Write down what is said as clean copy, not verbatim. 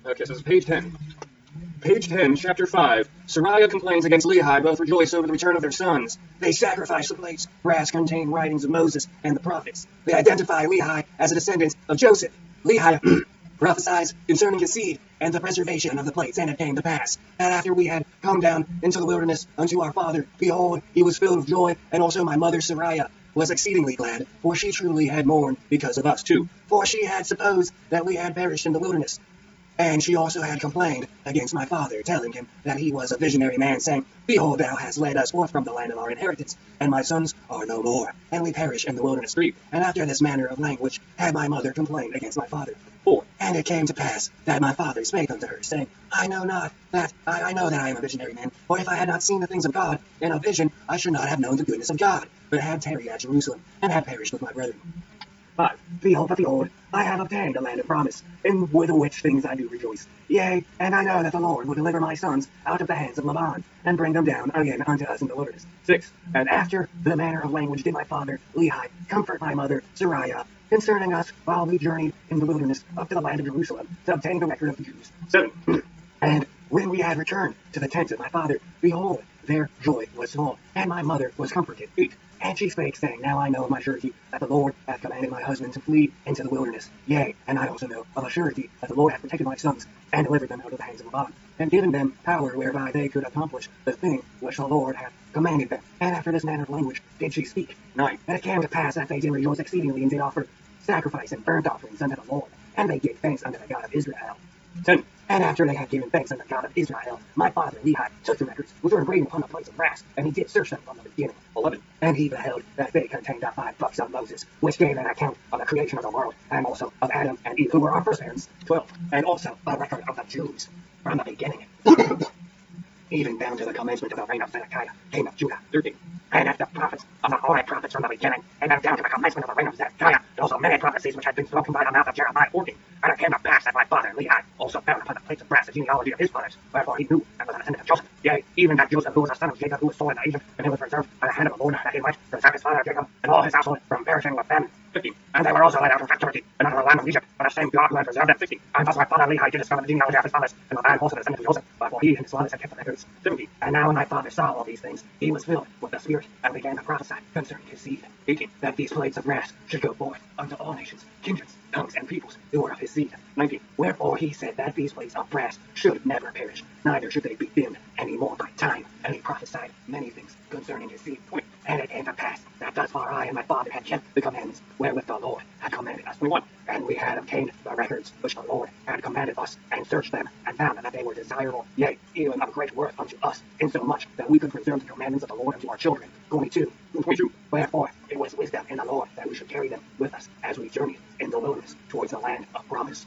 Okay, so this is page 10. Page 10, chapter 5. Sariah complains against Lehi. Both rejoice over the return of their sons. They sacrifice the plates. Brass contain writings of Moses and the prophets. They identify Lehi as a descendant of Joseph. Lehi prophesies concerning his seed and the preservation of the plates. And it came to pass that after we had come down into the wilderness unto our father, behold, he was filled with joy, and also my mother Sariah was exceedingly glad, for she truly had mourned because of us too. For she had supposed that we had perished in the wilderness. And she also had complained against my father, telling him that he was a visionary man, saying, Behold, thou hast led us forth from the land of our inheritance, and my sons are no more, and we perish in the wilderness. 3. And after this manner of language had my mother complained against my father. 4. And it came to pass that my father spake unto her, saying, I know that I am a visionary man, for if I had not seen the things of God in a vision, I should not have known the goodness of God, but had tarried at Jerusalem, and had perished with my brethren. 5. Behold, I have obtained a land of promise, in with which things I do rejoice. Yea, and I know that the Lord will deliver my sons out of the hands of Laban, and bring them down again unto us in the wilderness. 6. And after the manner of language did my father Lehi comfort my mother Sariah concerning us while we journeyed in the wilderness up to the land of Jerusalem to obtain the record of the Jews. 7. And when we had returned to the tents of my father, behold, their joy was small, and my mother was comforted. 8. And she spake, saying, Now I know of my surety that the Lord hath commanded my husband to flee into the wilderness. Yea, and I also know of a surety that the Lord hath protected my sons, and delivered them out of the hands of Laban, and given them power whereby they could accomplish the thing which the Lord hath commanded them. And after this manner of language did she speak. 9. And it came to pass that they did rejoice exceedingly, and did offer sacrifice and burnt offerings unto the Lord, and they gave thanks unto the God of Israel. 10. And after they had given thanks unto the God of Israel, my father Lehi took the records which were engraved upon the plates of brass, and he did search them from the beginning. 11. And he beheld that they contained the 5 books of Moses, which gave an account of the creation of the world, and also of Adam and Eve, who were our first parents. 12. And also a record of the Jews from the beginning, even down to the commencement of the reign of Zedekiah, king of Judah. 13. And at the prophets of the holy prophets from the beginning, and then down to the commencement of the reign of Zedekiah, and also many prophecies which had been spoken by the mouth of Jeremiah. 14. And it came to pass that my father Lehi also found upon the plates of brass the genealogy of his fathers, wherefore he knew and was a descendant of Joseph. Yea, even that Joseph, who was a son of Jacob, who was sold into Egypt, and he was reserved by the hand of the Lord, that he might preserve his father Jacob and all his household from perishing with famine. 15. And they were also led out of captivity, and out of the land of Egypt, by the same God who had preserved them. 16. And thus my father Lehi did discover the genealogy of his fathers, and the man also the descendant of Joseph, wherefore he and his fathers had kept the records. 17. And now when my father saw all these things, he was filled with the Spirit, and began to prophesy concerning his seed. 18. That these plates of brass should go forth unto all nations, kindreds, tongues, and peoples who were of his seed. 19. Wherefore he said that these plates of brass should never perish, neither should they be dimmed any more by time. And he prophesied many things concerning his seed. 20. And it came to pass that thus far I and my father had kept the commandments wherewith the Lord had commanded us. 21. And we had obtained the records which the Lord had commanded us, and searched them, and found that they were desirable, yea, even of great worth unto us, insomuch that we could preserve the commandments of the Lord unto our children. 22. Wherefore it was wisdom in the Lord that we should carry them with us as we journeyed in the wilderness towards the land of promise.